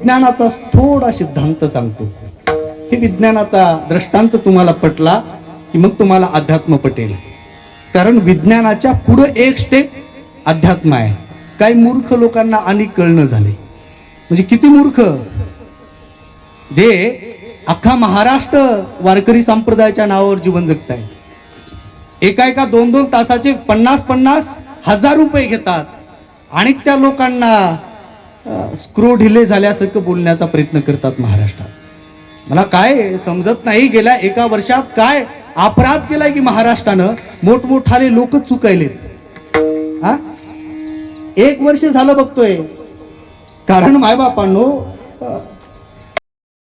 विज्ञानाचा थोडा सिद्धांत सांगतो. हे विज्ञानाचा दृष्टांत तुम्हाला पटला की मग तुम्हाला अध्यात्म पटेल. कारण विज्ञानाच्या पुढे एक स्टेप अध्यात्म आहे. काही मूर्ख लोकांना आणि कळणं झाले. म्हणजे किती मूर्ख, जे अख्खा महाराष्ट्र वारकरी संप्रदायाच्या नावावर जीवन जगताय. एका 2-2 तासाचे 50-50 हजार रुपये घेतात आणि त्या लोकांना स्क्रू ढिले झाल्यासारखं बोलण्याचा प्रयत्न करतात महाराष्ट्रात. मला काय समजत नाही, गेल्या एका वर्षात काय अपराध केलाय की महाराष्ट्रानं मोठमोठाले लोक चुकायलेत. हा, 1 वर्ष झालं बघतोय. कारण मायबापांनो,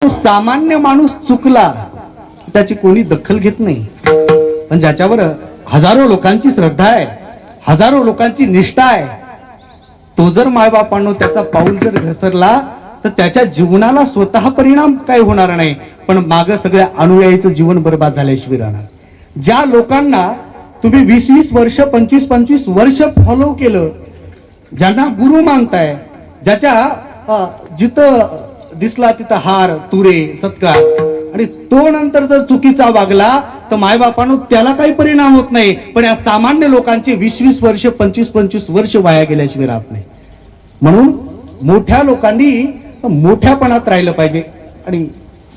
सामान्य माणूस चुकला त्याची कोणी दखल घेत नाही. पण ज्याच्यावर हजारो लोकांची श्रद्धा आहे, हजारो लोकांची निष्ठा आहे, तो जर मायबापांनो त्याचा पाऊल जर घसरला तर त्याच्या जीवनाला स्वतः परिणाम काही होणार नाही, पण माग सगळ्या अनुयायीचं जीवन बर्बाद झाल्याशिवाय राहणार. ज्या लोकांना तुम्ही 20-20 वर्ष 25-25 वर्ष फॉलो केलं, ज्यांना गुरु मानताय, ज्याच्या जिथं दिसला तिथं हार तुरे सत्कार, आणि तो नंतर जर चुकीचा वागला तर मायबापांनो त्याला काही परिणाम होत नाही, पण या सामान्य लोकांचे 20-20 वर्ष 25-25 वर्ष वाया गेल्याशिवाय राहत नाही. म्हणून मोठ्या लोकांनी मोठ्यापणात राहिलं पाहिजे. आणि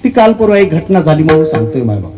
ती काल परवा एक घटना झाली म्हणून सांगतोय मायबाप.